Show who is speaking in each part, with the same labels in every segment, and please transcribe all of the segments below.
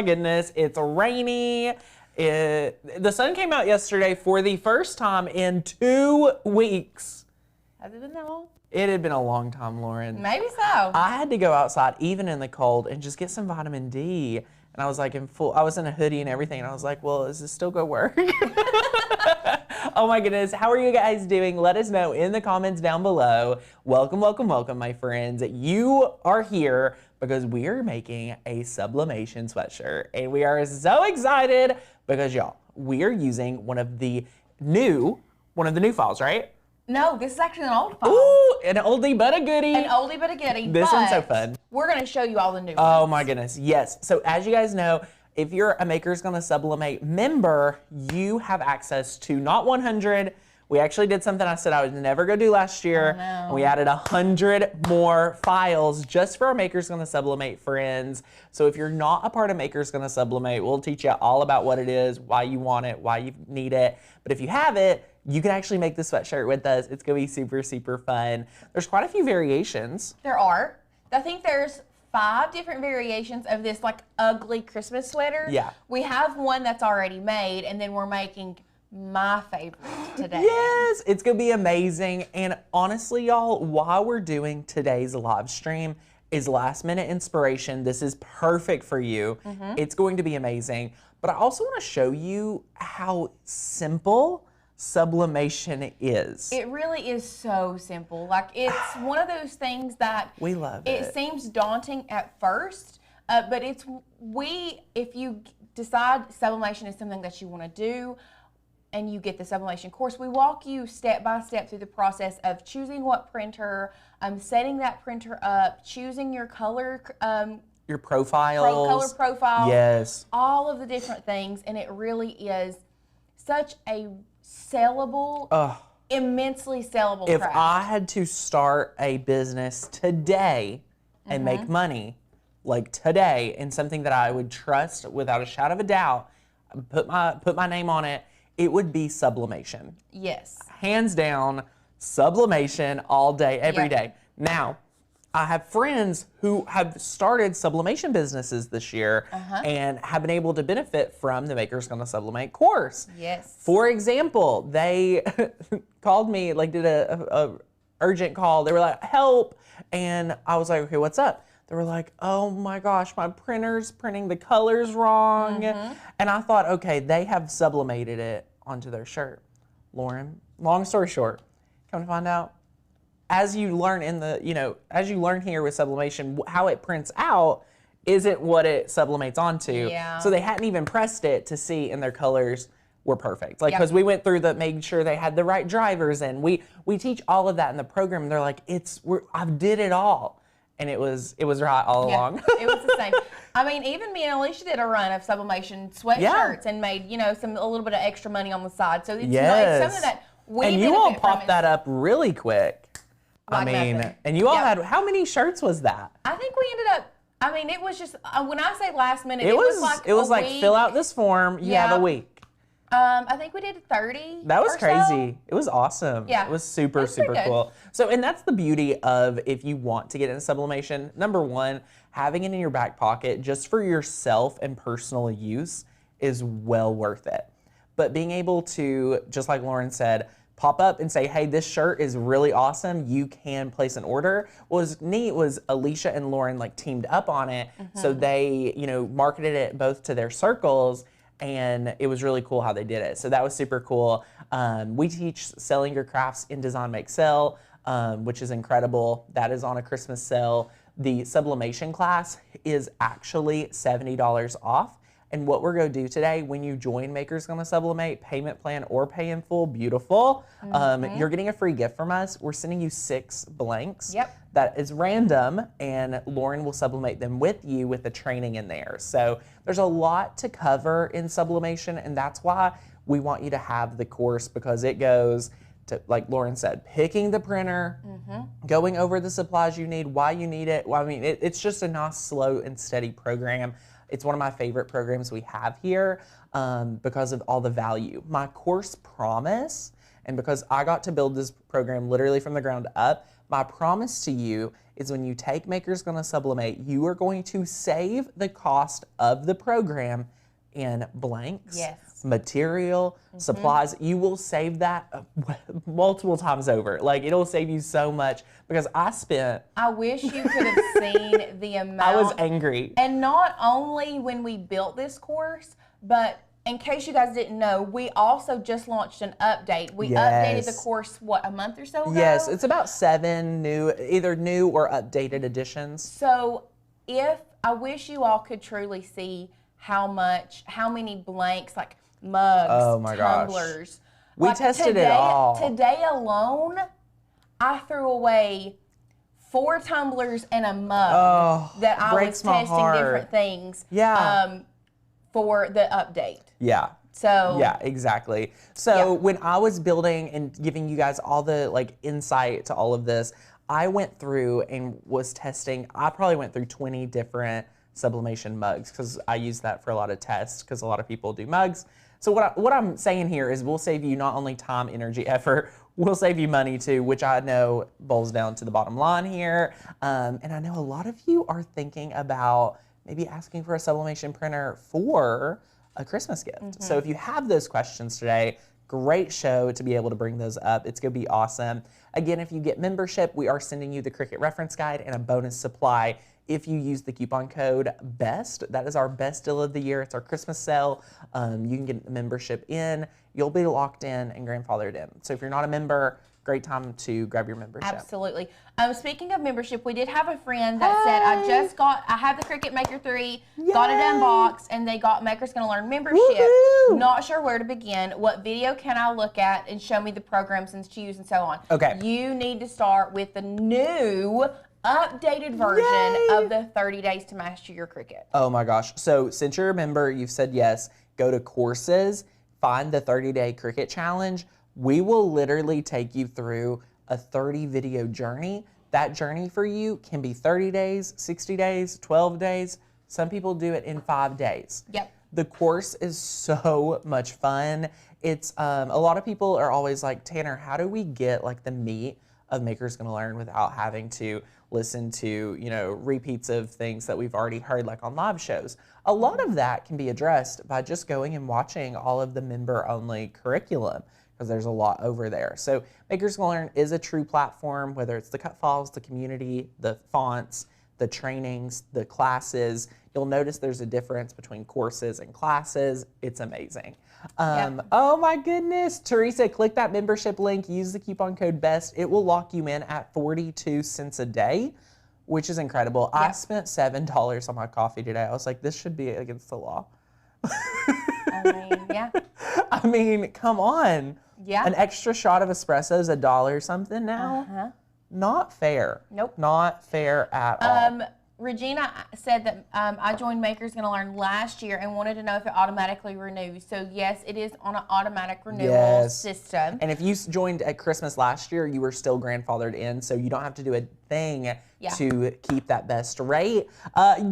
Speaker 1: my goodness, it's rainy. The sun came out yesterday for the first time in 2 weeks.
Speaker 2: Has it been that long?
Speaker 1: It had been a long time, Lauren.
Speaker 2: Maybe so.
Speaker 1: I had to go outside, even in the cold, and just get some vitamin D. And I was like I was in a hoodie and everything, and I was like, well, is this still gonna work? Oh my goodness, how are you guys doing? Let us know in the comments down below. Welcome, welcome, welcome, my friends. You are here because we are making a sublimation sweatshirt, and we are so excited because, y'all, we are using one of the new files, right?
Speaker 2: No, this is actually an old file.
Speaker 1: Ooh, an oldie but a goodie.
Speaker 2: An oldie but a goodie.
Speaker 1: This one's so fun.
Speaker 2: We're going to show you all the new ones.
Speaker 1: Oh my goodness, yes. So as you guys know, if you're a Maker's Gonna Sublimate member, you have access to not 100. We actually did something I said I would never go do last year. And we added 100 more files just for our Maker's Gonna Sublimate friends. So if you're not a part of Maker's Gonna Sublimate, we'll teach you all about what it is, why you want it, why you need it. But if you have it, you can actually make the sweatshirt with us. It's gonna be super, super fun. There's quite a few variations.
Speaker 2: There are. I think there's 5 different variations of this like ugly Christmas sweater.
Speaker 1: Yeah.
Speaker 2: We have one that's already made, and then we're making my favorite today.
Speaker 1: Yes, it's gonna be amazing. And honestly, y'all, while we're doing today's live stream is last minute inspiration. This is perfect for you. It's going to be amazing. But I also wanna show you how simple sublimation is.
Speaker 2: It really is so simple. Like, it's one of those things that
Speaker 1: we love it.
Speaker 2: It seems daunting at first, but if you decide sublimation is something that you want to do, and you get the sublimation course, we walk you step by step through the process of choosing what printer, setting that printer up, choosing your color,
Speaker 1: your profiles,
Speaker 2: color profile,
Speaker 1: yes,
Speaker 2: all of the different things, and it really is such a sellable, immensely sellable
Speaker 1: If
Speaker 2: craft.
Speaker 1: I had to start a business today and make money, like today, in something that I would trust without a shadow of a doubt, put my name on it, it would be sublimation.
Speaker 2: Yes.
Speaker 1: Hands down, sublimation all day, every day. Now, I have friends who have started sublimation businesses this year and have been able to benefit from the Maker's Gonna Sublimate course.
Speaker 2: Yes.
Speaker 1: For example, they called me, like did a urgent call. They were like, help. And I was like, okay, what's up? They were like, oh my gosh, my printer's printing the colors wrong. And I thought, okay, they have sublimated it onto their shirt. Lauren, long story short, come to find out, as you learn as you learn here with sublimation, how it prints out isn't what it sublimates onto.
Speaker 2: Yeah.
Speaker 1: So they hadn't even pressed it to see, and their colors were perfect. Like, because we went through making sure they had the right drivers, and we teach all of that in the program. And they're like, I did it all. And it was right all along.
Speaker 2: It was the same. I mean, even me and Alicia did a run of sublimation sweatshirts and made, a little bit of extra money on the side. So it's, it's something that we
Speaker 1: and you all popped that up really quick.
Speaker 2: Like nothing.
Speaker 1: And you all had, how many shirts was that?
Speaker 2: I think we ended up, it was just, when I say last minute, it was like
Speaker 1: week. Fill out this form, you have a week.
Speaker 2: I think we did 30.
Speaker 1: That was crazy.
Speaker 2: So.
Speaker 1: It was awesome.
Speaker 2: Yeah.
Speaker 1: It was super cool. So, and that's the beauty of, if you want to get into sublimation, number one, having it in your back pocket just for yourself and personal use is well worth it. But being able to, just like Lauren said, pop up and say, hey, this shirt is really awesome, you can place an order. What was neat was Alicia and Lauren teamed up on it. So they, marketed it both to their circles, and it was really cool how they did it. So that was super cool. We teach selling your crafts in Design Make Sell, which is incredible. That is on a Christmas sale. The sublimation class is actually $70 off. And what we're going to do today, when you join Maker's Gonna Sublimate, payment plan or pay in full, beautiful. You're getting a free gift from us. We're sending you 6 blanks.
Speaker 2: Yep.
Speaker 1: That is random, and Lauren will sublimate them with you with the training in there. So there's a lot to cover in sublimation, and that's why we want you to have the course, because it goes to, like Lauren said, picking the printer, going over the supplies you need, why you need it. Well, I mean, it's just a nice, slow and steady program. It's one of my favorite programs we have here because of all the value. My course promise, and because I got to build this program literally from the ground up, My promise to you is when you take Maker's Gonna Sublimate, you are going to save the cost of the program in blanks, material, supplies. You will save that multiple times over. Like, it'll save you so much because I wish
Speaker 2: you could have seen the amount.
Speaker 1: I was angry.
Speaker 2: And not only when we built this course, but in case you guys didn't know, we also just launched an update. We updated the course, what, a month or so ago?
Speaker 1: Yes, it's about 7 either new or updated editions.
Speaker 2: So I wish you all could truly see how many blanks, like mugs, tumblers.
Speaker 1: We tested it all.
Speaker 2: Today alone, I threw away 4 tumblers and a mug that I was testing different things for the update.
Speaker 1: Yeah.
Speaker 2: So
Speaker 1: yeah, exactly. So when I was building and giving you guys all the like insight to all of this, I went through and was testing. I probably went through 20 different sublimation mugs because I use that for a lot of tests because a lot of people do mugs. So what I'm saying here is we'll save you not only time, energy, effort, we'll save you money too, which I know boils down to the bottom line here. And I know a lot of you are thinking about maybe asking for a sublimation printer for a Christmas gift. So if you have those questions today, great show to be able to bring those up. It's gonna be awesome. Again, if you get membership, we are sending you the Cricut reference guide and a bonus supply if you use the coupon code BEST. That is our best deal of the year. It's our Christmas sale. You can get the membership in. You'll be locked in and grandfathered in. So if you're not a member, great time to grab your membership.
Speaker 2: Absolutely. Speaking of membership, we did have a friend that said, I have the Cricut Maker 3, got it unboxed, and they got Maker's Gonna Learn membership. Not sure where to begin. What video can I look at and show me the programs and choose and so on?
Speaker 1: Okay.
Speaker 2: You need to start with the new updated version of the 30 Days to Master Your Cricut.
Speaker 1: Oh my gosh. So since you're a member, you've said yes, go to courses, find the 30-day Cricut challenge. We will literally take you through a 30 video journey. That journey for you can be 30 days, 60 days, 12 days. Some people do it in 5 days.
Speaker 2: Yep.
Speaker 1: The course is so much fun. It's a lot of people are always like, Tanner, how do we get like the meat of Maker's Gonna Learn without having to listen to, you know, repeats of things that we've already heard like on live shows? A lot of that can be addressed by just going and watching all of the member-only curriculum, because there's a lot over there. So Maker's Gonna Learn is a true platform, whether it's the cut files, the community, the fonts, the trainings, the classes. You'll notice there's a difference between courses and classes. It's amazing. Oh my goodness. Teresa, click that membership link, use the coupon code BEST. It will lock you in at 42 cents a day, which is incredible. I spent $7 on my coffee today. I was like, this should be against the law. I mean, come on.
Speaker 2: Yeah.
Speaker 1: An extra shot of espresso is $1 something now. Not fair.
Speaker 2: Nope.
Speaker 1: Not fair at all.
Speaker 2: Regina said that I joined Maker's Gonna Learn last year and wanted to know if it automatically renews. So yes, it is on an automatic renewal system.
Speaker 1: And if you joined at Christmas last year, you were still grandfathered in, so you don't have to do a thing to keep that best rate.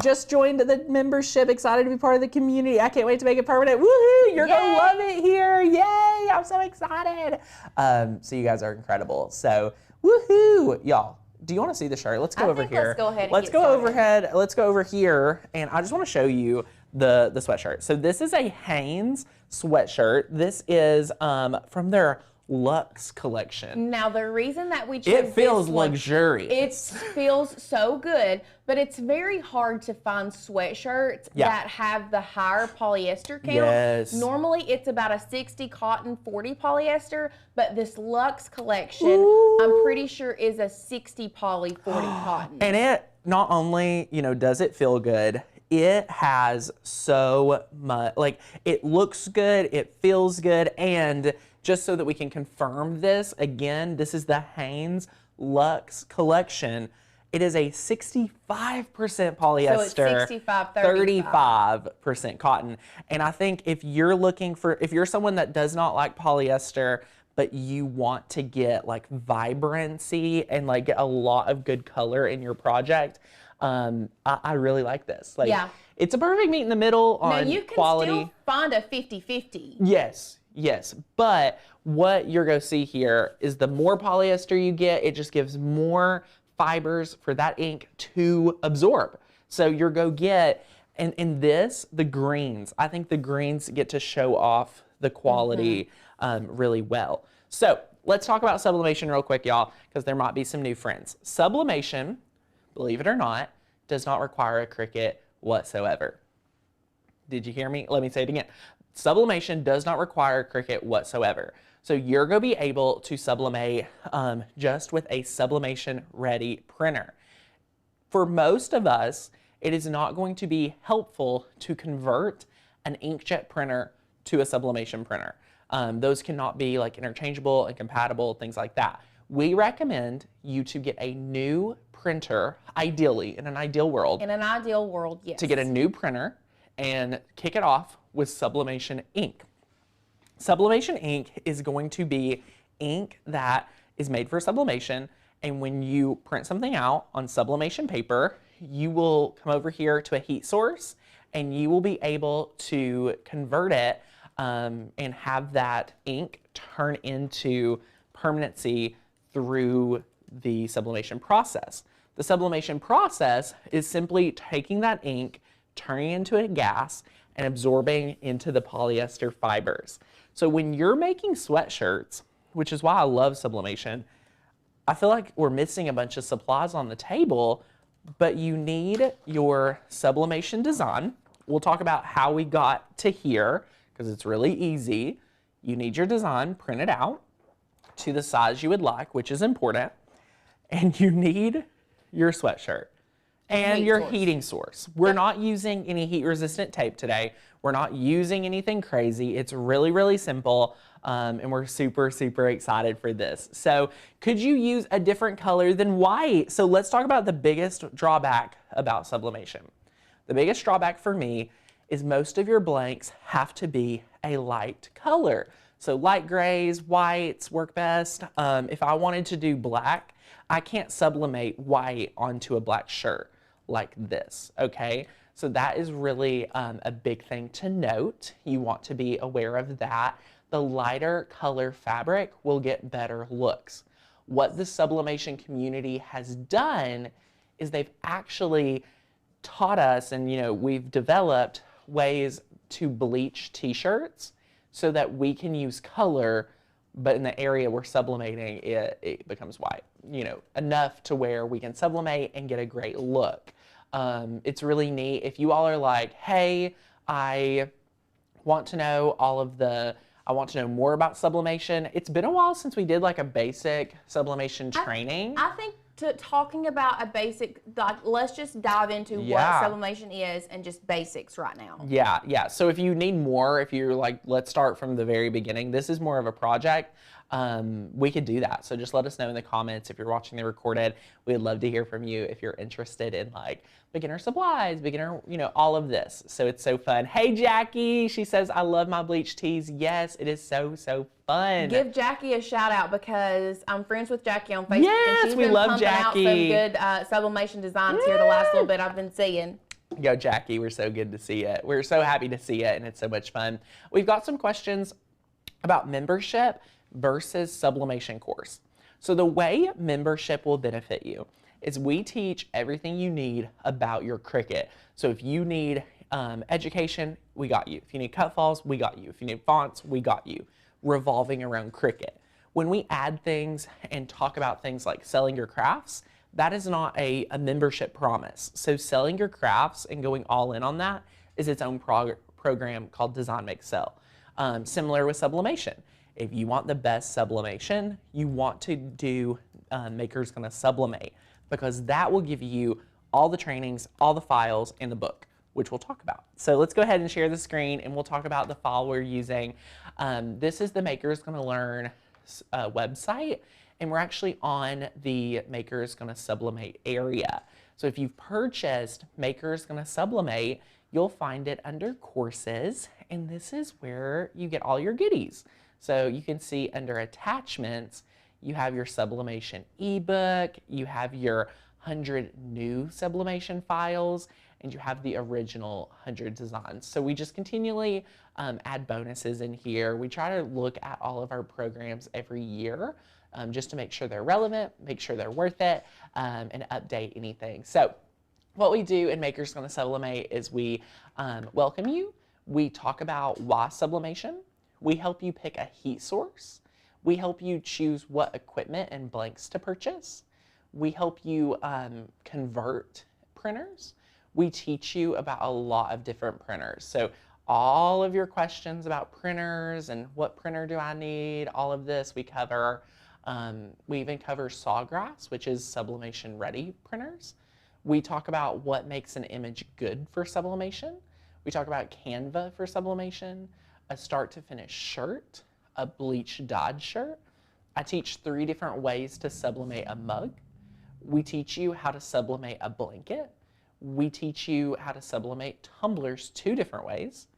Speaker 1: Just joined the membership, excited to be part of the community. I can't wait to make it permanent. Woohoo! You're gonna love it here. Yay! I'm so excited. So you guys are incredible. So woohoo, y'all. Do you want to see the shirt? Let's go over here.
Speaker 2: Let's go ahead and
Speaker 1: Let's go over here, and I just want to show you the sweatshirt. So this is a Hanes sweatshirt. This is from their Luxe collection.
Speaker 2: Now the reason that we chose
Speaker 1: it feels luxurious.
Speaker 2: It feels so good, but it's very hard to find sweatshirts that have the higher polyester count.
Speaker 1: Yes.
Speaker 2: Normally it's about a 60 cotton, 40 polyester, but this Luxe collection, I'm pretty sure is a 60 poly, 40 cotton.
Speaker 1: And it not only, you know, does it feel good, it has so much, like, it looks good, it feels good, and just so that we can confirm this, again, this is the Hanes Luxe collection. It is a 65% polyester,
Speaker 2: so it's 65,
Speaker 1: 35% cotton. And I think if you're looking for, if you're someone that does not like polyester, but you want to get like vibrancy and like get a lot of good color in your project, I really like this. Like, it's a perfect meet in the middle on
Speaker 2: now you can
Speaker 1: quality.
Speaker 2: Still find a 50-50.
Speaker 1: Yes. Yes, but what you're going to see here is the more polyester you get, it just gives more fibers for that ink to absorb. So you're going to get, and in this, the greens. I think the greens get to show off the quality really well. So let's talk about sublimation real quick, y'all, because there might be some new friends. Sublimation, believe it or not, does not require a Cricut whatsoever. Did you hear me? Let me say it again. Sublimation does not require Cricut whatsoever. So you're going to be able to sublimate just with a sublimation ready printer. For most of us, it is not going to be helpful to convert an inkjet printer to a sublimation printer. Those cannot be like interchangeable and compatible, things like that. We recommend you to get a new printer, ideally, in an ideal world.
Speaker 2: In an ideal world, yes.
Speaker 1: To get a new printer and kick it off with sublimation ink. Sublimation ink is going to be ink that is made for sublimation, and when you print something out on sublimation paper, you will come over here to a heat source and you will be able to convert it and have that ink turn into permanency through the sublimation process. The sublimation process is simply taking that ink, turning it into a gas, and absorbing into the polyester fibers. So when you're making sweatshirts, which is why I love sublimation, I feel like we're missing a bunch of supplies on the table, but you need your sublimation design. We'll talk about how we got to here, because it's really easy. You need your design printed out to the size you would like, which is important. And you need your sweatshirt and your heating source. We're not using any heat resistant tape today. We're not using anything crazy. It's really, really simple. And we're super, super excited for this. So could you use a different color than white? So let's talk about the biggest drawback about sublimation. The biggest drawback for me is most of your blanks have to be a light color. So light grays, whites work best. If I wanted to do black, I can't sublimate white onto a black shirt like this, okay? So that is really a big thing to note. You want to be aware of that. The lighter color fabric will get better looks. What the sublimation community has done is they've actually taught us, and we've developed ways to bleach t-shirts so that we can use color, but in the area we're sublimating, it becomes white, enough to where we can sublimate and get a great look. It's really neat. If you all are like, hey, I want to know more about sublimation. It's been a while since we did like a basic sublimation training.
Speaker 2: I think talking about a basic, let's just dive into what sublimation is and just basics right now.
Speaker 1: Yeah. So if you need more, if you're like, let's start from the very beginning, this is more of a project. We could do that. So just let us know in the comments if you're watching the recorded. We'd love to hear from you if you're interested in like beginner supplies, beginner, all of this. So it's so fun. Hey, Jackie, she says, I love my bleach tees. Yes, it is so, so fun.
Speaker 2: Give Jackie a shout out because I'm friends with Jackie on Facebook.
Speaker 1: Yes,
Speaker 2: and she's been pumping out some good sublimation designs here the last little bit I've been seeing.
Speaker 1: Yo, Jackie, we're so good to see it. We're so happy to see it, and it's so much fun. We've got some questions about membership versus sublimation course. So the way membership will benefit you is we teach everything you need about your Cricut. So if you need education, we got you. If you need cut files, we got you. If you need fonts, we got you. Revolving around Cricut. When we add things and talk about things like selling your crafts, that is not a membership promise. So selling your crafts and going all in on that is its own program called Design Make Sell. Similar with sublimation. If you want the best sublimation, you want to do Maker's Gonna Sublimate, because that will give you all the trainings, all the files, and the book, which we'll talk about. So let's go ahead and share the screen and we'll talk about the file we're using. This is the Maker's Gonna Learn website, and we're actually on the Maker's Gonna Sublimate area. So if you've purchased Maker's Gonna Sublimate, you'll find it under courses, and this is where you get all your goodies. So you can see under attachments, you have your sublimation ebook, you have your 100 new sublimation files, and you have the original 100 designs. So we just continually add bonuses in here. We try to look at all of our programs every year just to make sure they're relevant, make sure they're worth it, and update anything. So what we do in Makers Gonna Sublimate is we welcome you. We talk about why sublimation. We help you pick a heat source. We help you choose what equipment and blanks to purchase. We help you convert printers. We teach you about a lot of different printers. So all of your questions about printers and what printer do I need, all of this we cover. We even cover Sawgrass, which is sublimation ready printers. We talk about what makes an image good for sublimation. We talk about Canva for sublimation, a start to finish shirt, a bleach dyed shirt. I teach 3 different ways to sublimate a mug. We teach you how to sublimate a blanket. We teach you how to sublimate tumblers 2 different ways.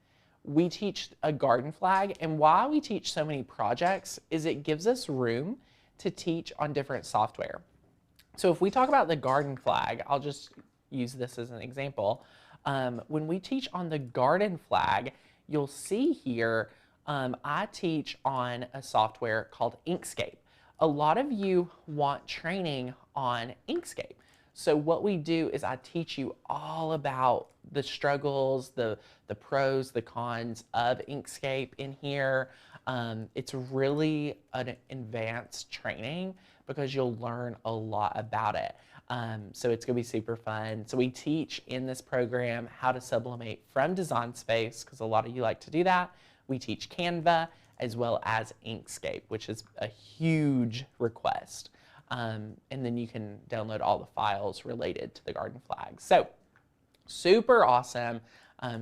Speaker 1: We teach a garden flag, and why we teach so many projects is it gives us room to teach on different software. So if we talk about the garden flag, I'll just use this as an example. When we teach on the garden flag, you'll see here, I teach on a software called Inkscape. A lot of you want training on Inkscape. So what we do is I teach you all about the struggles, the pros, the cons of Inkscape in here. It's really an advanced training because you'll learn a lot about it. So it's gonna be super fun. So we teach in this program how to sublimate from Design Space, because a lot of you like to do that. We teach Canva as well as Inkscape, which is a huge request. And then you can download all the files related to the garden flag. So super awesome,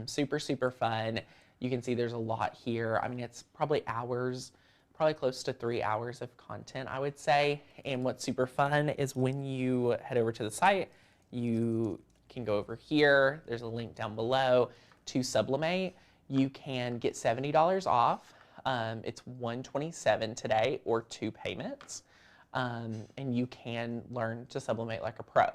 Speaker 1: super, super fun. You can see there's a lot here. I mean, it's probably hours, probably close to 3 hours of content, I would say. And what's super fun is when you head over to the site, you can go over here. There's a link down below to Sublimate. You can get $70 off. It's $127 today or 2 payments. And you can learn to sublimate like a pro.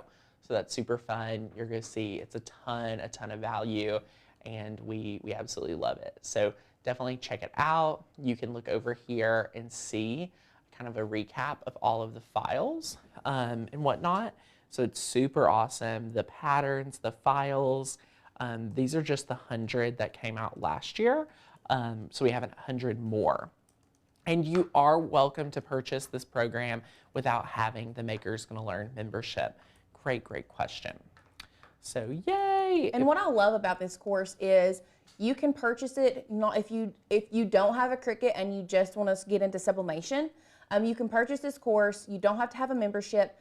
Speaker 1: So that's super fun. You're gonna see it's a ton of value, and we absolutely love it. So definitely check it out. You can look over here and see kind of a recap of all of the files and whatnot. So it's super awesome. The patterns, the files, these are just the 100 that came out last year. So we have 100 more. And you are welcome to purchase this program without having the Makers Gonna Learn membership. Great, great question. So yay!
Speaker 2: And what I love about this course is you can purchase it not if you don't have a Cricut and you just want to get into sublimation. You can purchase this course. You don't have to have a membership,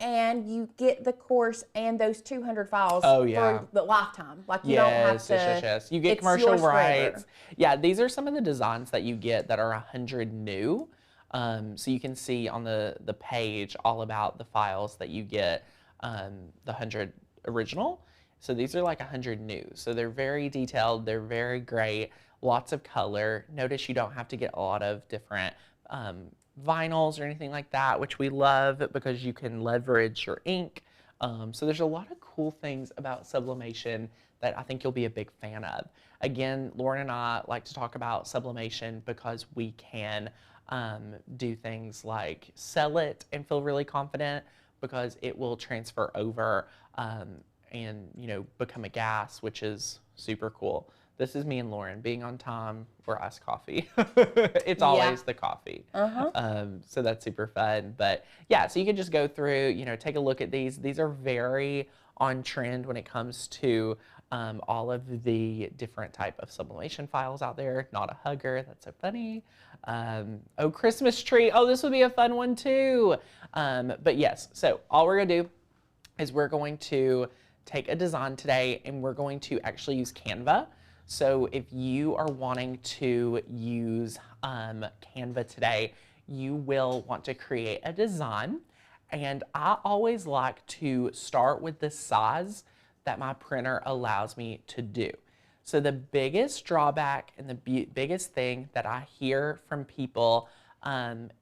Speaker 2: and you get the course and those 200 files for the lifetime. Like you don't have to.
Speaker 1: Yes. You get commercial rights. Yeah, these are some of the designs that you get that are 100 new. So you can see on the page all about the files that you get, the 100 original. So these are like 100 new. So they're very detailed, they're very great, lots of color. Notice you don't have to get a lot of different vinyls or anything like that, which we love because you can leverage your ink. So there's a lot of cool things about sublimation that I think you'll be a big fan of. Again, Lauren and I like to talk about sublimation because we can do things like sell it and feel really confident because it will transfer over and become a gas, which is super cool. This is me and Lauren being on time or iced coffee. It's always the coffee. So that's super fun. But yeah, so you can just go through, take a look at these. These are very on trend when it comes to all of the different type of sublimation files out there. Not a hugger, that's so funny. Oh, Christmas tree. Oh, this would be a fun one too. But yes, so all we're gonna do is we're going to take a design today and we're going to actually use Canva. So if you are wanting to use Canva today, you will want to create a design. And I always like to start with the size that my printer allows me to do. So the biggest drawback and the biggest thing that I hear from people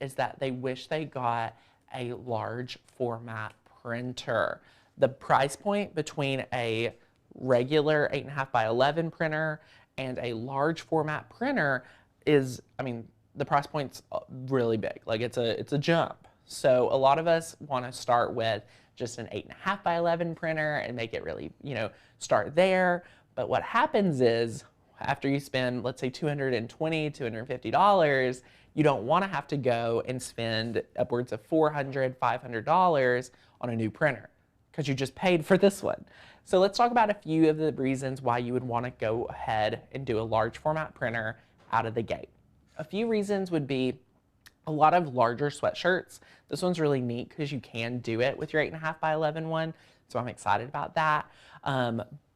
Speaker 1: is that they wish they got a large format printer. The price point between a regular 8.5 by 11 printer and a large format printer is, I mean, the price point's really big. Like it's a jump. So a lot of us want to start with just an 8.5 by 11 printer and make it really, you know, start there. But what happens is after you spend, let's say $220, $250, you don't want to have to go and spend upwards of $400, $500 on a new printer because you just paid for this one. So let's talk about a few of the reasons why you would want to go ahead and do a large format printer out of the gate. A few reasons would be a lot of larger sweatshirts. This one's really neat because you can do it with your 8.5 by 11 one. So I'm excited about that.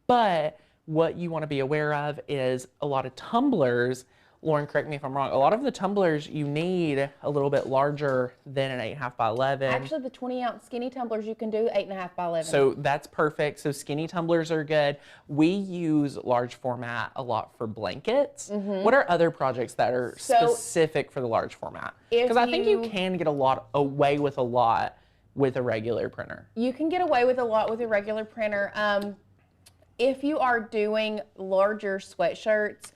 Speaker 1: But what you want to be aware of is a lot of tumblers. Lauren, correct me if I'm wrong. A lot of the tumblers you need a little bit larger than an 8.5 by 11.
Speaker 2: Actually, the 20-ounce skinny tumblers you can do 8.5 by 11.
Speaker 1: So that's perfect. So skinny tumblers are good. We use large format a lot for blankets. What are other projects that are specific for the large format? Because I think you can get away with a lot with a regular printer.
Speaker 2: You can get away with a lot with a regular printer. If you are doing larger sweatshirts,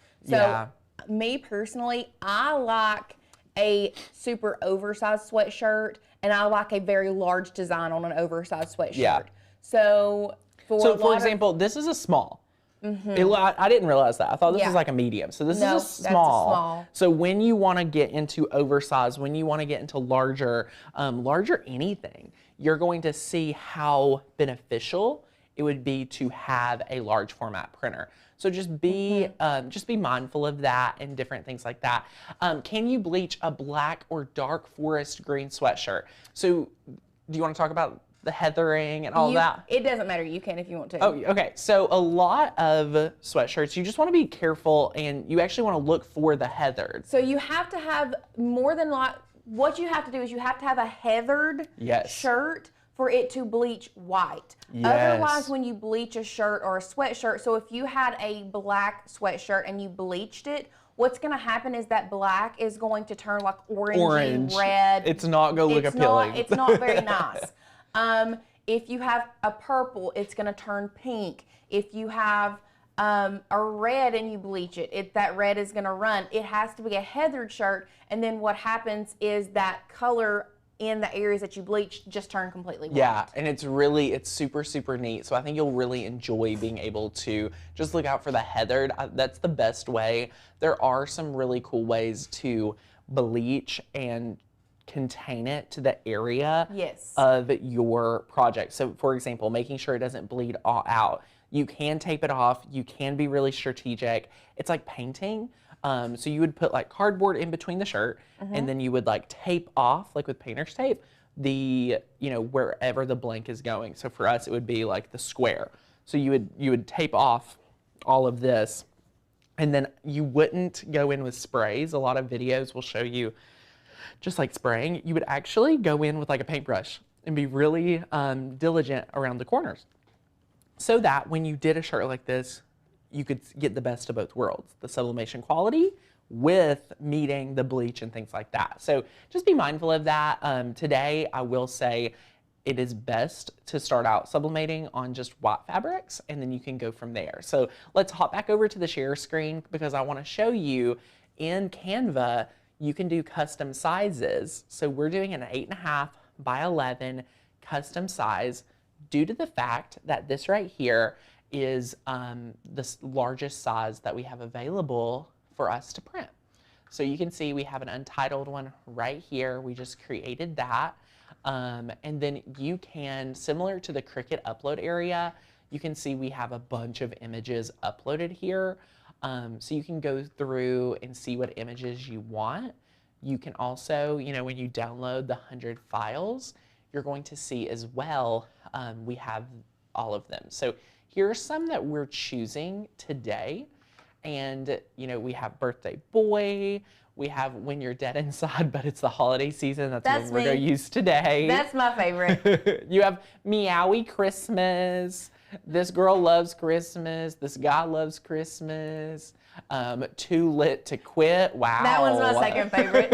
Speaker 2: me personally, I like a super oversized sweatshirt, and I like a very large design on an oversized sweatshirt. Yeah. So
Speaker 1: for example, this is a small. I didn't realize that. I thought this was like a medium. So this is a small.
Speaker 2: That's a small.
Speaker 1: So when you want to get into oversized, when you want to get into larger anything, you're going to see how beneficial it would be to have a large format printer. So just be mindful of that and different things like that. Can you bleach a black or dark forest green sweatshirt? So do you want to talk about the heathering and all that?
Speaker 2: It doesn't matter. You can if you want to.
Speaker 1: Oh, okay. So a lot of sweatshirts, you just want to be careful and you actually want to look for the heathered.
Speaker 2: So you have to have more than what you have to do is you have to have a heathered shirt for it to bleach white. Otherwise, when you bleach a shirt or a sweatshirt, so if you had a black sweatshirt and you bleached it, what's gonna happen is that black is going to turn like orange, red.
Speaker 1: It's not gonna look appealing.
Speaker 2: It's not very nice. If you have a purple, it's gonna turn pink. If you have a red and you bleach it, that red is gonna run. It has to be a heathered shirt, and then what happens is that color in the areas that you bleached just turn completely white.
Speaker 1: Yeah, and it's super, super neat. So I think you'll really enjoy being able to just look out for the heathered. That's the best way. There are some really cool ways to bleach and contain it to the area of your project. So for example, making sure it doesn't bleed all out. You can tape it off. You can be really strategic. It's like painting. So you would put like cardboard in between the shirt and then you would like tape off, like with painter's tape, wherever the blank is going. So for us, it would be like the square. So you would tape off all of this and then you wouldn't go in with sprays. A lot of videos will show you just like spraying. You would actually go in with like a paintbrush and be really diligent around the corners so that when you did a shirt like this, you could get the best of both worlds, the sublimation quality with meeting the bleach and things like that. So just be mindful of that. Today, I will say it is best to start out sublimating on just white fabrics, and then you can go from there. So let's hop back over to the share screen because I want to show you in Canva, you can do custom sizes. So we're doing an 8.5 by 11 custom size due to the fact that this right here is the largest size that we have available for us to print. So you can see we have an untitled one right here. We just created that. And then you can, similar to the Cricut upload area, you can see we have a bunch of images uploaded here. So you can go through and see what images you want. You can also, when you download the 100 files, you're going to see as well, we have all of them. So here are some that we're choosing today. And, we have Birthday Boy. We have When You're Dead Inside, but it's the holiday season. That's what we're going to use today.
Speaker 2: That's my favorite.
Speaker 1: You have Meowie Christmas. This girl loves Christmas. This guy loves Christmas. Too Lit to Quit. Wow.
Speaker 2: That one's my second favorite.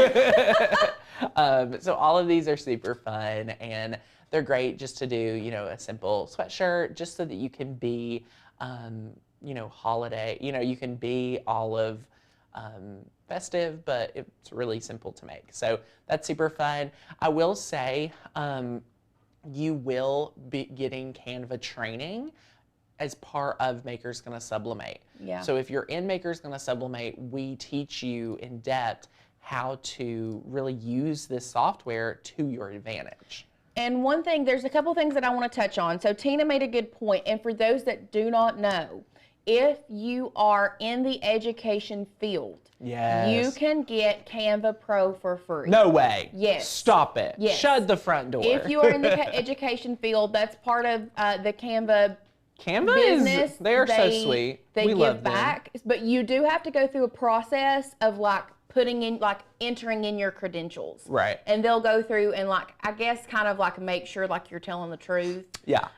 Speaker 1: So all of these are super fun. And They're great just to do, you know, a simple sweatshirt, just so that you can be, you know, holiday, you know, you can be olive festive, but it's really simple to make. So that's super fun. I will say, you will be getting Canva training as part of Maker's Gonna Sublimate.
Speaker 2: Yeah.
Speaker 1: So if you're in Maker's Gonna Sublimate, we teach you in depth how to really use this software to your advantage.
Speaker 2: And one thing, there's a couple things that I want to touch on. So Tina made a good point, and for those that do not know, if you are in the education field,
Speaker 1: yes,
Speaker 2: you can get Canva Pro for free.
Speaker 1: No way.
Speaker 2: Yes.
Speaker 1: Stop it.
Speaker 2: Yes.
Speaker 1: Shut the front door.
Speaker 2: If you are in the education field, that's part of the Canva business.
Speaker 1: They're so sweet.
Speaker 2: They
Speaker 1: we
Speaker 2: give
Speaker 1: love
Speaker 2: back, but you do have to go through a process of like entering in your credentials.
Speaker 1: Right.
Speaker 2: And they'll go through and like, I guess kind of like make sure like you're telling the truth.
Speaker 1: Yeah.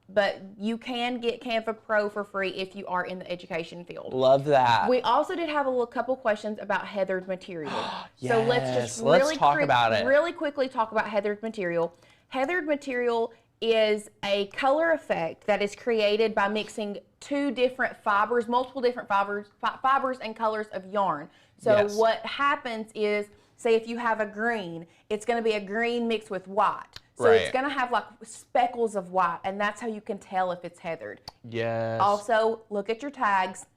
Speaker 2: But you can get Canva Pro for free if you are in the education field.
Speaker 1: Love that.
Speaker 2: We also did have a couple questions about heathered material.
Speaker 1: Yes.
Speaker 2: So let's just
Speaker 1: Let's talk about it.
Speaker 2: really quickly talk about heathered material. Heathered material is a color effect that is created by mixing two different fibers, multiple different fibers and colors of yarn. So
Speaker 1: Yes.
Speaker 2: what happens is, say if you have a green, it's going to be a green mixed with white. So
Speaker 1: Right.
Speaker 2: it's going to have like speckles of white, and that's how you can tell if it's heathered.
Speaker 1: Yes.
Speaker 2: Also, look at your tags.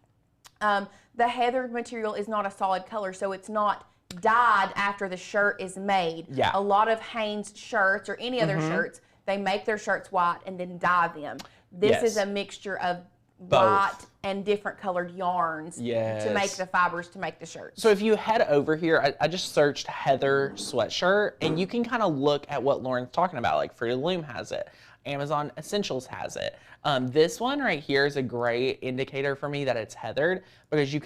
Speaker 2: The heathered material is not a solid color, so it's not dyed after the shirt is made.
Speaker 1: Yeah.
Speaker 2: A lot of Hanes shirts or any other shirts, they make their shirts white and then dye them. This
Speaker 1: Yes.
Speaker 2: is a mixture of
Speaker 1: Both.
Speaker 2: white and different colored yarns to
Speaker 1: Yes.
Speaker 2: make the fibers to make the shirts.
Speaker 1: So if you head over here, I just searched Heather sweatshirt, and you can kind of look at what Lauren's talking about. Like Fruit of the Loom has it. Amazon Essentials has it. This one right here is a great indicator for me that it's heathered, because you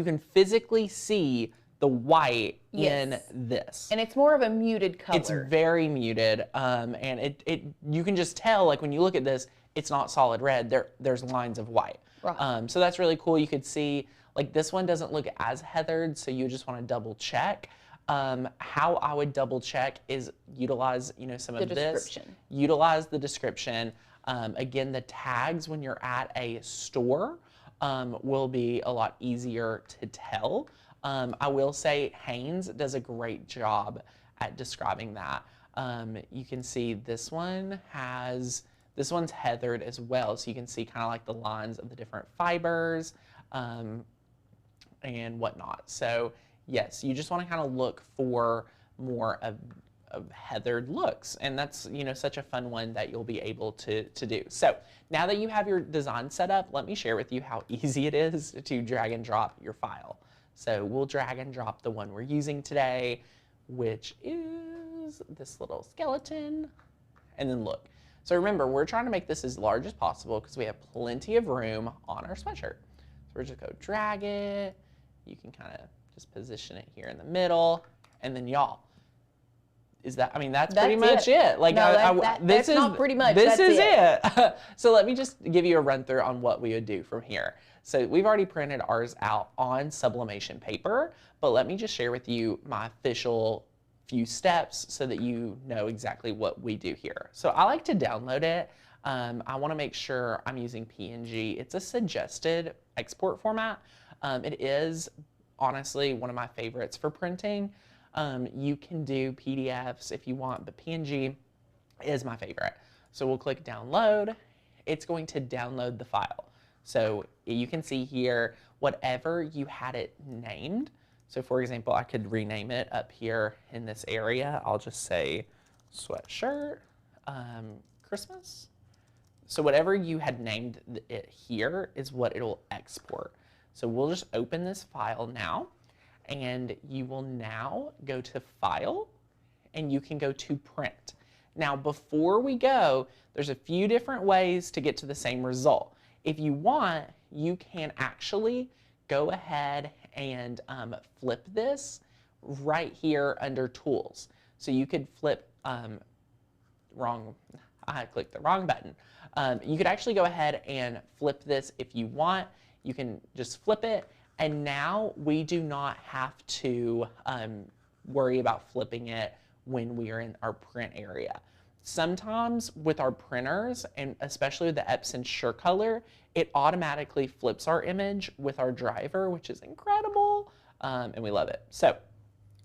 Speaker 1: can physically see the white in this.
Speaker 2: And it's more of a muted color.
Speaker 1: It's very muted, and you can just tell, like when you look at this, it's not solid red. There's lines of white.
Speaker 2: Right.
Speaker 1: So that's really cool. You could see, like this one doesn't look as heathered, so you just want to double check. How I would double check is utilize, you know, some of this. Utilize the description. Again, the tags when you're at a store will be a lot easier to tell. I will say Hanes does a great job at describing that. You can see this one's heathered as well, so you can see kind of like the lines of the different fibers and whatnot. So yes, you just want to kind of look for more of heathered looks, and that's, you know, such a fun one that you'll be able to do. So now that you have your design set up, let me share with you how easy it is to drag and drop your file. So we'll drag and drop the one we're using today, which is this little skeleton, and then look. So remember, we're trying to make this as large as possible because we have plenty of room on our sweatshirt. So we're just gonna drag it. You can kind of just position it here in the middle, and then y'all, that's pretty much it. Like,
Speaker 2: no, that's not pretty much.
Speaker 1: This is it. So let me just give you a run through on what we would do from here. So we've already printed ours out on sublimation paper, but let me just share with you my official few steps so that you know exactly what we do here. So I like to download it. I want to make sure I'm using PNG. It's a suggested export format. It is honestly one of my favorites for printing. You can do PDFs if you want, but PNG is my favorite. So we'll click download. It's going to download the file. So you can see here, whatever you had it named. So for example, I could rename it up here in this area. I'll just say sweatshirt, Christmas. So whatever you had named it here is what it'll export. So we'll just open this file now, and you will now go to File, and you can go to Print. Now, before we go, there's a few different ways to get to the same result. If you want, you can actually go ahead and flip this right here under Tools. So you could flip, I clicked the wrong button. You could actually go ahead and flip this if you want. You can just flip it, and now we do not have to worry about flipping it when we are in our print area. sometimes with our printers, and especially with the Epson SureColor, it automatically flips our image with our driver, which is incredible, and we love it. So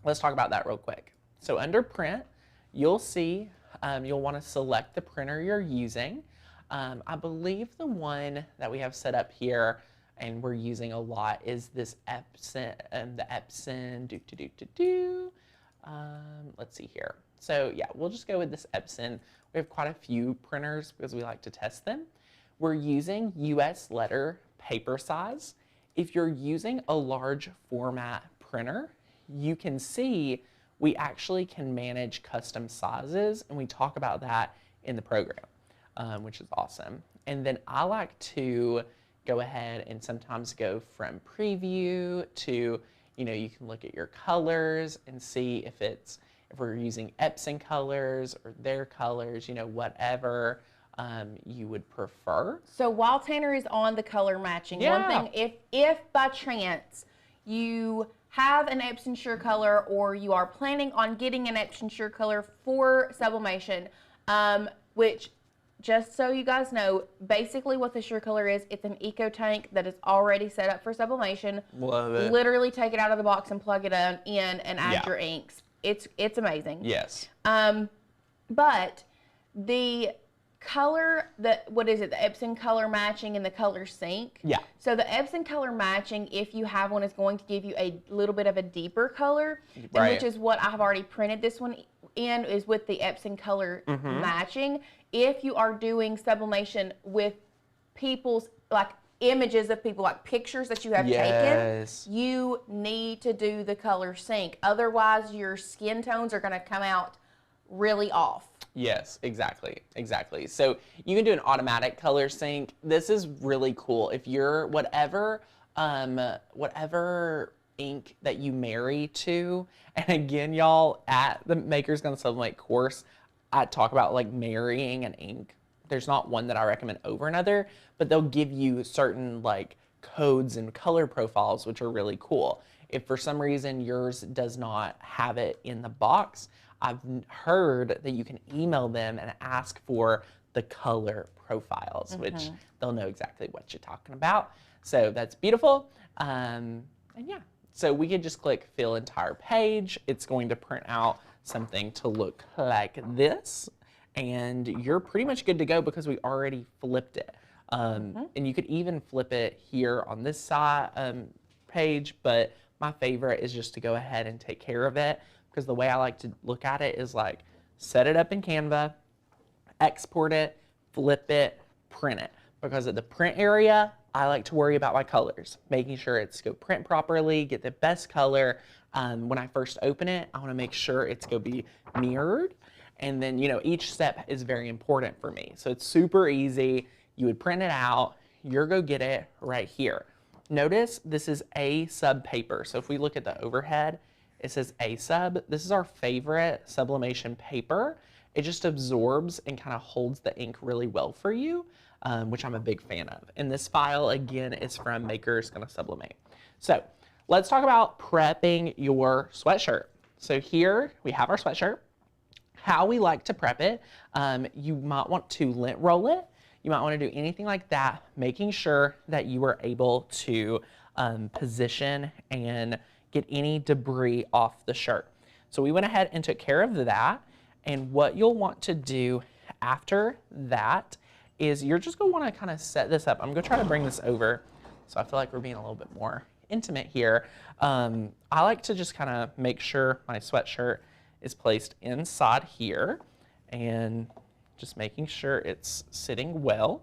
Speaker 1: let's talk about that real quick. So under print, you'll see, you'll want to select the printer you're using. I believe the one that we have set up here and we're using a lot is this Epson, the Epson, let's see here. So yeah, we'll just go with this Epson. We have quite a few printers because we like to test them. We're using US letter paper size. If you're using a large format printer, you can see we actually can manage custom sizes, and we talk about that in the program, which is awesome. And then I like to go ahead and sometimes go from preview to, you know, you can look at your colors and see if we're using Epson colors or their colors, you know, whatever you would prefer.
Speaker 2: So while Tanner is on the color matching, one thing, if by chance you have an Epson SureColor or you are planning on getting an Epson SureColor for sublimation, which, just so you guys know, basically what the SureColor is, it's an eco tank that is already set up for sublimation.
Speaker 1: Love it.
Speaker 2: Literally take it out of the box and plug it in and add your inks. It's amazing.
Speaker 1: Yes.
Speaker 2: But the color, what is it, the Epson color matching and the color sync?
Speaker 1: Yeah.
Speaker 2: So the Epson color matching, if you have one, is going to give you a little bit of a deeper color, which is what I have already printed this one in, is with the Epson color matching. If you are doing sublimation with people's, like, images of people, like pictures that you have taken, you need to do the color sync. Otherwise, your skin tones are going to come out really off.
Speaker 1: Yes, exactly. So you can do an automatic color sync. This is really cool. If you're whatever ink that you marry to, and again, y'all, at the Maker's Gonna Sublimate course, I talk about like marrying an ink. There's not one that I recommend over another, but they'll give you certain like codes and color profiles, which are really cool. If for some reason yours does not have it in the box, I've heard that you can email them and ask for the color profiles, which they'll know exactly what you're talking about. So that's beautiful. And yeah, so we could just click fill entire page. It's going to print out something to look like this. And you're pretty much good to go because we already flipped it. And you could even flip it here on this side page, but my favorite is just to go ahead and take care of it, because the way I like to look at it is like set it up in Canva, export it, flip it, print it. Because at the print area, I like to worry about my colors, making sure it's go print properly, get the best color. When I first open it, I want to make sure it's going to be mirrored. And then, you know, each step is very important for me. So it's super easy. You would print it out. You're going to get it right here. Notice this is A sub paper. So if we look at the overhead, it says A sub. This is our favorite sublimation paper. It just absorbs and kind of holds the ink really well for you, which I'm a big fan of. And this file, again, is from Maker's Gonna Sublimate. So let's talk about prepping your sweatshirt. So here we have our sweatshirt. How we like to prep it, you might want to lint roll it. You might want to do anything like that, making sure that you are able to position and get any debris off the shirt. So we went ahead and took care of that. And what you'll want to do after that is you're just going to want to kind of set this up. I'm going to try to bring this over so I feel like we're being a little bit more intimate here. I like to just kind of make sure my sweatshirt is placed inside here and just making sure it's sitting well.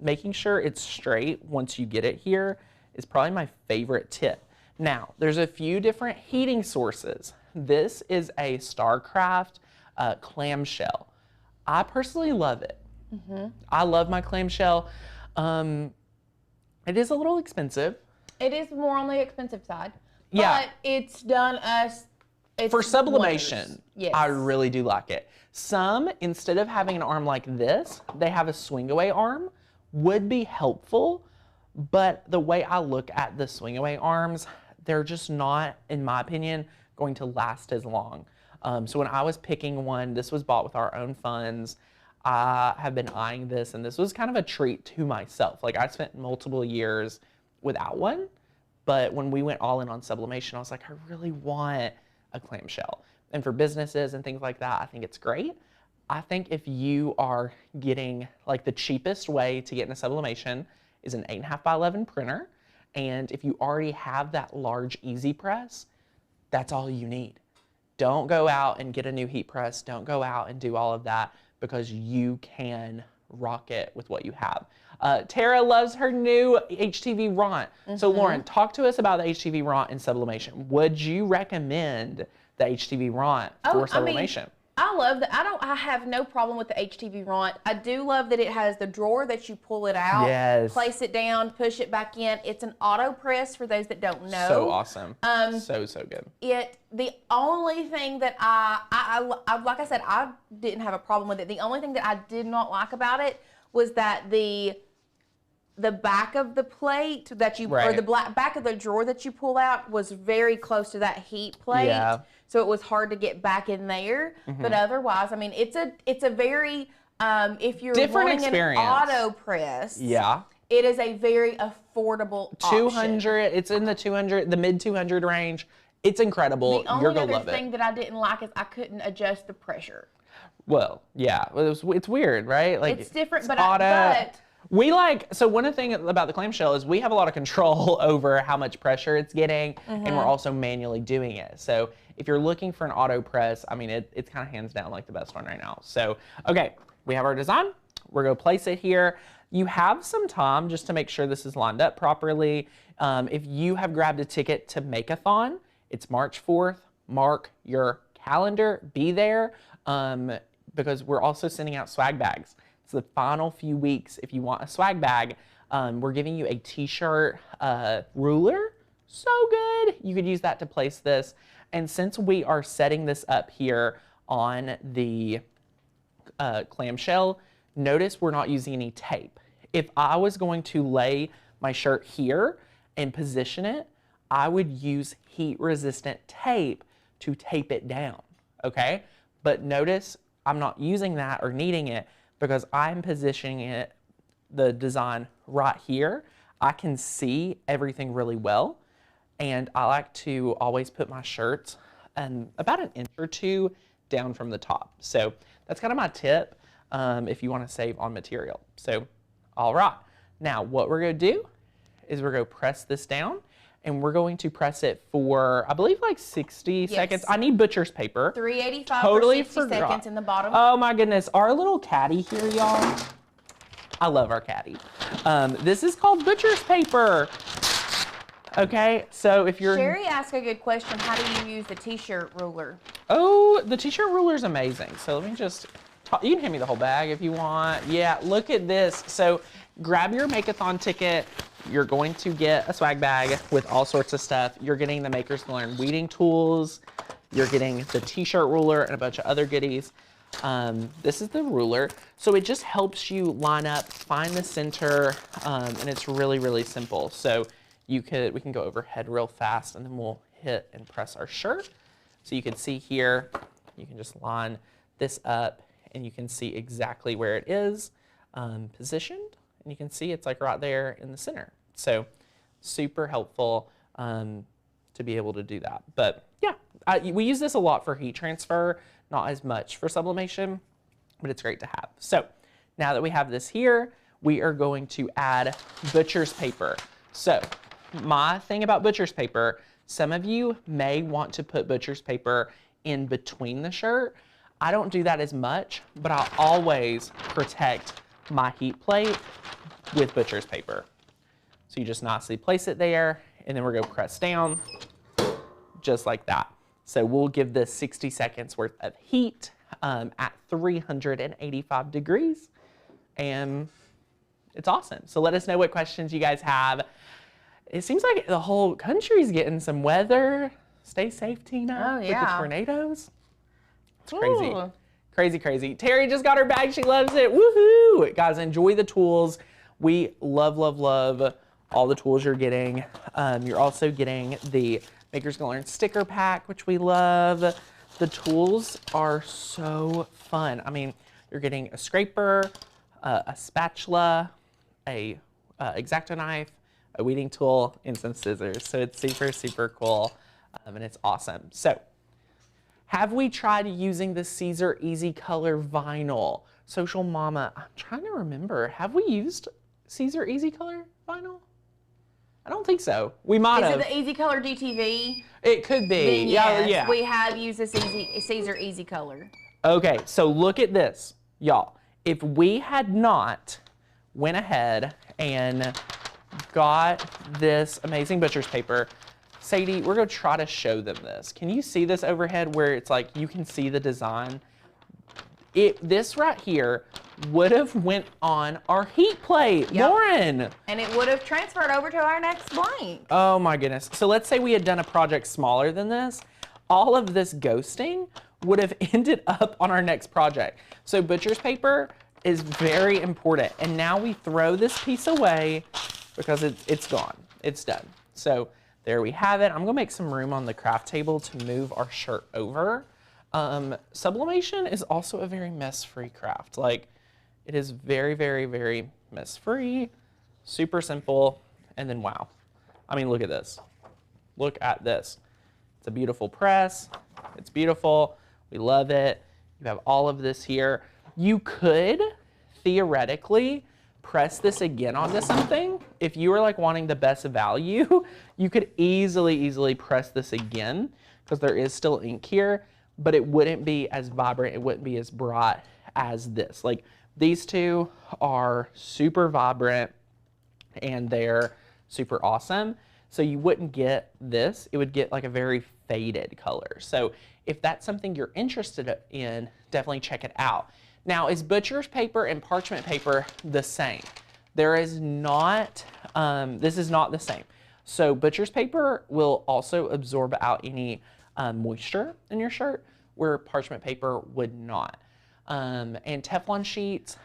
Speaker 1: Making sure it's straight once you get it here is probably my favorite tip. Now, there's a few different heating sources. This is a StarCraft clamshell. I personally love it. I love my clamshell. It is a little expensive.
Speaker 2: It is more on the expensive side.
Speaker 1: Yeah.
Speaker 2: But it's done us.
Speaker 1: For sublimation,
Speaker 2: yes.
Speaker 1: I really do like it. Some, instead of having an arm like this, they have a swing away arm. Would be helpful, but the way I look at the swing away arms, they're just not, in my opinion, going to last as long. So when I was picking one, this was bought with our own funds. I have been eyeing this, and this was kind of a treat to myself. Like, I spent multiple years without one, but when we went all in on sublimation, I was like, I really want a clamshell. And for businesses and things like that, I think it's great. I think if you are getting, like, the cheapest way to get into sublimation is an 8.5 by 11 printer. And if you already have that large easy press, that's all you need. Don't go out and get a new heat press. Don't go out and do all of that, because you can rock it with what you have. Tara loves her new HTV Ront. So Lauren, talk to us about the HTV Ront in sublimation. Would you recommend the HTV Ront for sublimation?
Speaker 2: I love that. I have no problem with the HTV Ront. I do love that it has the drawer that you pull it out, place it down, push it back in. It's an auto press for those that don't know.
Speaker 1: So awesome. So good.
Speaker 2: The only thing that I like I said, I didn't have a problem with it. The only thing that I did not like about it was that the back of the plate that you, or the back of the drawer that you pull out was very close to that heat plate. Yeah. So it was hard to get back in there. But otherwise, I mean, it's a very, if you're
Speaker 1: different
Speaker 2: wanting
Speaker 1: experience.
Speaker 2: An auto press.
Speaker 1: Yeah.
Speaker 2: It is a very affordable
Speaker 1: 200, option. It's in the 200, the mid 200 range. It's incredible. You're gonna love it.
Speaker 2: The only other thing that I didn't like is I couldn't adjust the pressure.
Speaker 1: Well, yeah, it's weird, right? Like,
Speaker 2: it's different,
Speaker 1: it's
Speaker 2: but
Speaker 1: so one of the things about the clamshell is we have a lot of control over how much pressure it's getting, and we're also manually doing it. So if you're looking for an auto press, I mean, it's kind of hands down like the best one right now. So, okay, we have our design. We're gonna place it here. You have some time just to make sure this is lined up properly. If you have grabbed a ticket to Make-a-thon, it's March 4th. Mark your calendar, be there, because we're also sending out swag bags. It's the final few weeks. If you want a swag bag, we're giving you a t-shirt ruler. So good. You could use that to place this. And since we are setting this up here on the clamshell, notice we're not using any tape. If I was going to lay my shirt here and position it, I would use heat-resistant tape to tape it down, okay? But notice I'm not using that or needing it because I'm positioning it, the design right here. I can see everything really well, and I like to always put my shirts about an inch or two down from the top. So that's kind of my tip if you want to save on material. So, all right. Now, what we're going to do is we're going to press this down, and we're going to press it for, I believe, like 60 seconds. I need butcher's paper.
Speaker 2: 385 totally for 60 seconds in the bottom.
Speaker 1: Oh my goodness. Our little caddy here, y'all. I love our caddy. This is called butcher's paper. Okay, so if you're...
Speaker 2: Sherry asked a good question. How do you use the t-shirt ruler?
Speaker 1: Oh, the t-shirt ruler is amazing. So let me just... You can hand me the whole bag if you want. Yeah, look at this. So grab your Make-a-thon ticket. You're going to get a swag bag with all sorts of stuff. You're getting the Makers Learn weeding tools. You're getting the t-shirt ruler and a bunch of other goodies. This is the ruler. So it just helps you line up, find the center, and it's really, really simple. So we can go overhead real fast, and then we'll hit and press our shirt. So you can see here, you can just line this up, and you can see exactly where it is positioned. And you can see it's like right there in the center. So super helpful to be able to do that. But yeah, we use this a lot for heat transfer, not as much for sublimation, but it's great to have. So now that we have this here, we are going to add butcher's paper. So my thing about butcher's paper, some of you may want to put butcher's paper in between the shirt. I don't do that as much, but I always protect my heat plate with butcher's paper. So you just nicely place it there, and then we're going to press down just like that. So we'll give this 60 seconds worth of heat at 385 degrees, and it's awesome. So let us know what questions you guys have. It seems like the whole country's getting some weather. Stay safe, Tina, with the tornadoes. It's crazy. Ooh. Crazy, crazy. Terry just got her bag. She loves it. Woohoo! Guys, enjoy the tools. We love, love, love all the tools you're getting. You're also getting the Makers Gonna Learn sticker pack, which we love. The tools are so fun. I mean, you're getting a scraper, a spatula, a X-Acto knife, a weeding tool, and some scissors. So it's super, super cool, and it's awesome. So have we tried using the Caesar Easy Color vinyl? Social Mama, I'm trying to remember. Have we used Caesar Easy Color vinyl? I don't think so. We might have.
Speaker 2: Is it the Easy Color DTV?
Speaker 1: It could be.
Speaker 2: Then
Speaker 1: Yeah,
Speaker 2: yes,
Speaker 1: yeah.
Speaker 2: we have used this Caesar Easy Color.
Speaker 1: Okay, so look at this, y'all. If we had not went ahead and got this amazing butcher's paper, Sadie, we're gonna try to show them this. Can you see this overhead where it's like you can see the design? This right here would have went on our heat plate,
Speaker 2: Yep.
Speaker 1: Lauren.
Speaker 2: And it would have transferred over to our next blank.
Speaker 1: Oh my goodness. So let's say we had done a project smaller than this. All of this ghosting would have ended up on our next project. So butcher's paper is very important. And now we throw this piece away because it's gone. It's done. So there we have it. I'm gonna make some room on the craft table to move our shirt over. Sublimation is also a very mess-free craft. Like, it is very, very, very mess-free, super simple, and then wow. I mean, look at this. Look at this. It's a beautiful press. It's beautiful. We love it. You have all of this here. You could theoretically press this again onto something. If you were like wanting the best value, you could easily press this again because there is still ink here, but it wouldn't be as vibrant. It wouldn't be as bright as this. Like, these two are super vibrant and they're super awesome. So you wouldn't get this. It would get like a very faded color. So if that's something you're interested in, definitely check it out. Now, is butcher's paper and parchment paper the same? There is not, this is not the same. So butcher's paper will also absorb out any moisture in your shirt, where parchment paper would not. And Teflon sheets,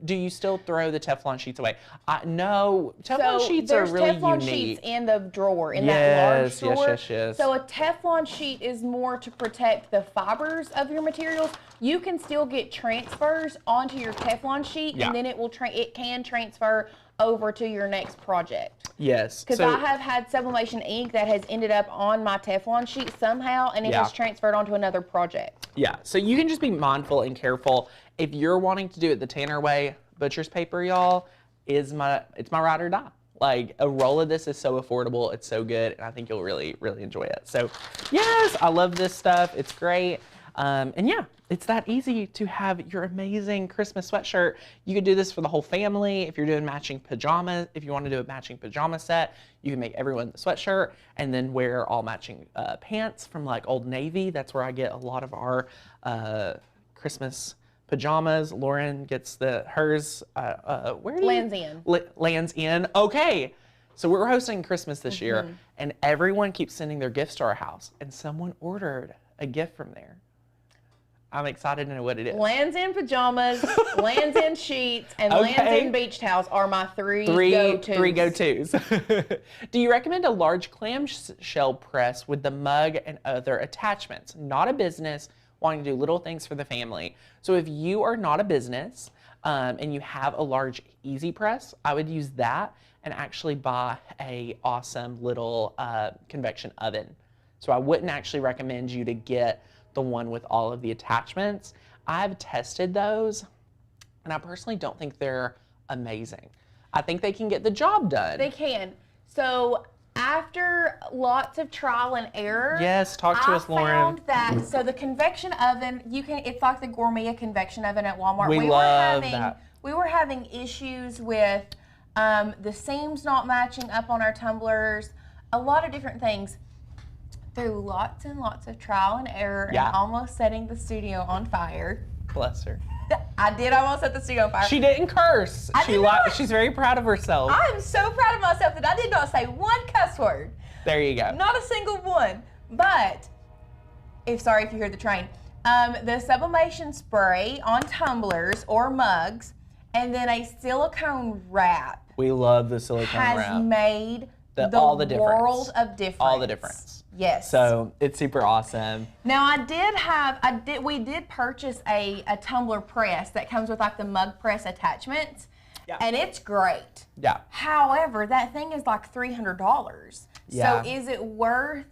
Speaker 1: do you still throw the Teflon sheets away? No, Teflon sheets are really
Speaker 2: Teflon
Speaker 1: unique.
Speaker 2: sheets in the drawer, in that large drawer.
Speaker 1: Yes.
Speaker 2: So a Teflon sheet is more to protect the fibers of your materials. You can still get transfers onto your Teflon sheet, and then it can transfer over to your next project.
Speaker 1: Yes.
Speaker 2: Because I have had sublimation ink that has ended up on my Teflon sheet somehow, and it has transferred onto another project.
Speaker 1: Yeah, so you can just be mindful and careful. If you're wanting to do it the Tanner way, butcher's paper, y'all, it's my ride or die. Like, a roll of this is so affordable, it's so good, and I think you'll really, really enjoy it. So, yes, I love this stuff. It's great. And yeah, it's that easy to have your amazing Christmas sweatshirt. You could do this for the whole family. If you're doing matching pajamas, if you want to do a matching pajama set, you can make everyone the sweatshirt and then wear all matching pants from like Old Navy. That's where I get a lot of our Christmas pajamas. Lauren gets hers, where do you?
Speaker 2: Lands End.
Speaker 1: Lands End. Okay. So we're hosting Christmas this year and everyone keeps sending their gifts to our house and someone ordered a gift from there. I'm excited to know what it is.
Speaker 2: Lands End pajamas, Lands End sheets, and Lands End beach towels are my three go-tos.
Speaker 1: Three go-tos. Do you recommend a large clamshell press with the mug and other attachments? Not a business, wanting to do little things for the family. So if you are not a business and you have a large easy press, I would use that and actually buy a awesome little convection oven. So I wouldn't actually recommend you to get the one with all of the attachments. I've tested those and I personally don't think they're amazing. I think they can get the job done.
Speaker 2: They can. So after lots of trial and error,
Speaker 1: yes, talk to us, Lauren.
Speaker 2: I found that, so the convection oven, it's like the Gourmet convection oven at Walmart.
Speaker 1: We love that.
Speaker 2: We were having issues with the seams not matching up on our tumblers, a lot of different things. Through lots and lots of trial and error and almost setting the studio on fire.
Speaker 1: Bless her.
Speaker 2: I did almost set the studio on fire.
Speaker 1: She didn't curse. She's very proud of herself.
Speaker 2: I'm so proud of myself that I did not say one cuss word.
Speaker 1: There you go.
Speaker 2: Not a single one. But, sorry if you hear the train, the sublimation spray on tumblers or mugs and then a silicone wrap.
Speaker 1: We love the silicone wrap.
Speaker 2: Has made
Speaker 1: all the
Speaker 2: world of difference.
Speaker 1: All the difference.
Speaker 2: Yes.
Speaker 1: So it's super awesome.
Speaker 2: Now we did purchase a tumbler press that comes with like the mug press attachments.
Speaker 1: Yeah.
Speaker 2: And it's great.
Speaker 1: Yeah.
Speaker 2: However, that thing is like $300.
Speaker 1: Yeah.
Speaker 2: So is it worth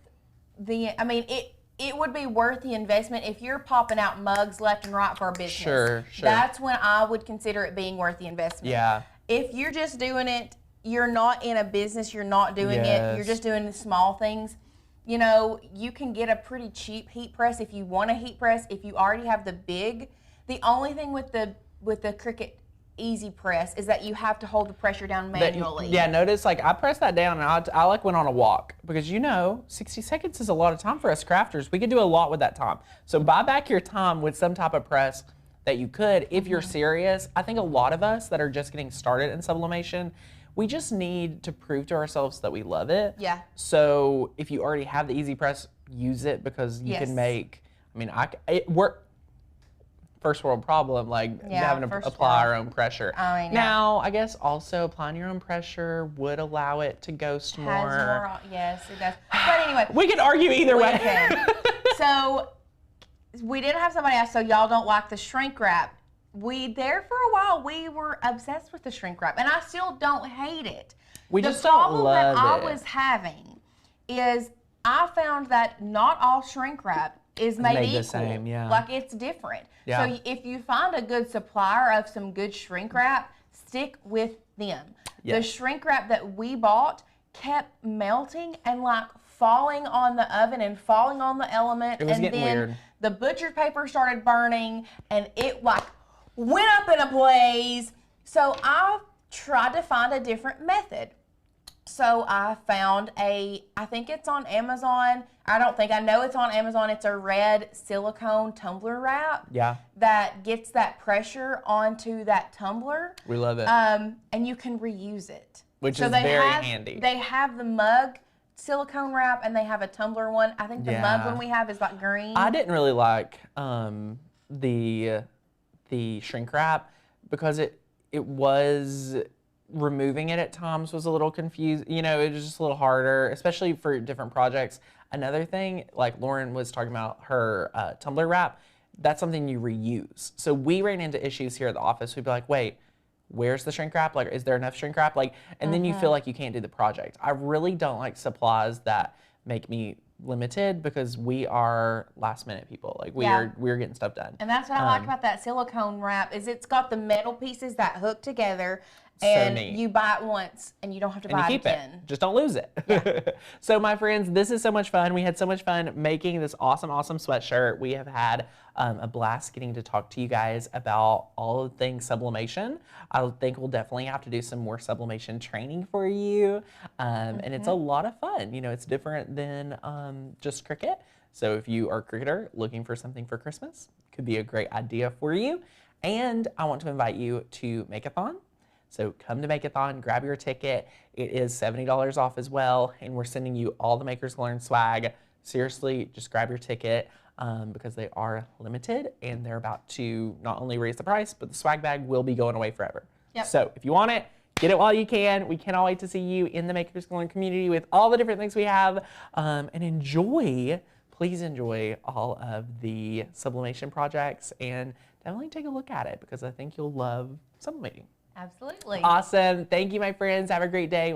Speaker 2: it would be worth the investment if you're popping out mugs left and right for a business.
Speaker 1: Sure.
Speaker 2: That's when I would consider it being worth the investment.
Speaker 1: Yeah.
Speaker 2: If you're just doing it, you're not in a business, you're not doing it, you're just doing the small things, you know, you can get a pretty cheap heat press if you want a heat press. If you already have the only thing with the Cricut Easy Press is that you have to hold the pressure down manually.
Speaker 1: Yeah, notice like I pressed that down and I like went on a walk because 60 seconds is a lot of time for us crafters. We could do a lot with that time. So buy back your time with some type of press that you could if you're serious. I think a lot of us that are just getting started in sublimation, we just need to prove to ourselves that we love it.
Speaker 2: Yeah.
Speaker 1: So if you already have the Easy Press, use it because you can make, we're first world problem, like having to apply our own pressure.
Speaker 2: I know.
Speaker 1: Now, I guess also applying your own pressure would allow it to ghost more.
Speaker 2: Yes, it does. But anyway.
Speaker 1: We can argue either way.
Speaker 2: So we did have somebody ask, so y'all don't like the shrink wrap. For a while, we were obsessed with the shrink wrap, and I still don't hate it.
Speaker 1: We just don't love it.
Speaker 2: The problem that I was having is I found that not all shrink wrap is made equal.
Speaker 1: The same, yeah.
Speaker 2: Like it's different.
Speaker 1: Yeah.
Speaker 2: So if you find a good supplier of some good shrink wrap, stick with them.
Speaker 1: Yes.
Speaker 2: The shrink wrap that we bought kept melting and like falling on the oven and falling on the element.
Speaker 1: It was
Speaker 2: and
Speaker 1: getting
Speaker 2: then
Speaker 1: weird.
Speaker 2: The butcher paper started burning and it like went up in a blaze. So I tried to find a different method. So I found I think it's on Amazon. I know it's on Amazon. It's a red silicone tumbler wrap.
Speaker 1: Yeah.
Speaker 2: That gets that pressure onto that tumbler.
Speaker 1: We love it.
Speaker 2: And you can reuse it.
Speaker 1: Which is very handy.
Speaker 2: They have the mug silicone wrap and they have a tumbler one. I think the mug one we have is like green.
Speaker 1: I didn't really like the shrink wrap because it was removing it at times was a little confused. It was just a little harder, especially for different projects. Another thing, like Lauren was talking about her tumbler wrap, that's something you reuse. So we ran into issues here at the office. We'd be like, wait, where's the shrink wrap? Like, is there enough shrink wrap? Like, and then you feel like you can't do the project. I really don't like supplies that make me limited because we are last minute people. Like we're getting stuff done.
Speaker 2: And that's what I like about that silicone wrap is it's got the metal pieces that hook together. And
Speaker 1: so
Speaker 2: you buy it once and you don't have to buy it again.
Speaker 1: Just don't lose it. Yeah. So my friends, this is so much fun. We had so much fun making this awesome sweatshirt. We have had a blast getting to talk to you guys about all of things sublimation. I think we'll definitely have to do some more sublimation training for you. And it's a lot of fun. It's different than just Cricut. So if you are a Cricketer looking for something for Christmas, could be a great idea for you. And I want to invite you to Makeathon. So come to Makeathon, grab your ticket. It is $70 off as well, and we're sending you all the Makers Learn swag. Seriously, just grab your ticket because they are limited, and they're about to not only raise the price, but the swag bag will be going away forever.
Speaker 2: Yep.
Speaker 1: So if you want it, get it while you can. We cannot wait to see you in the Makers Learn community with all the different things we have, and please enjoy all of the sublimation projects, and definitely take a look at it because I think you'll love sublimating.
Speaker 2: Absolutely.
Speaker 1: Awesome. Thank you, my friends. Have a great day.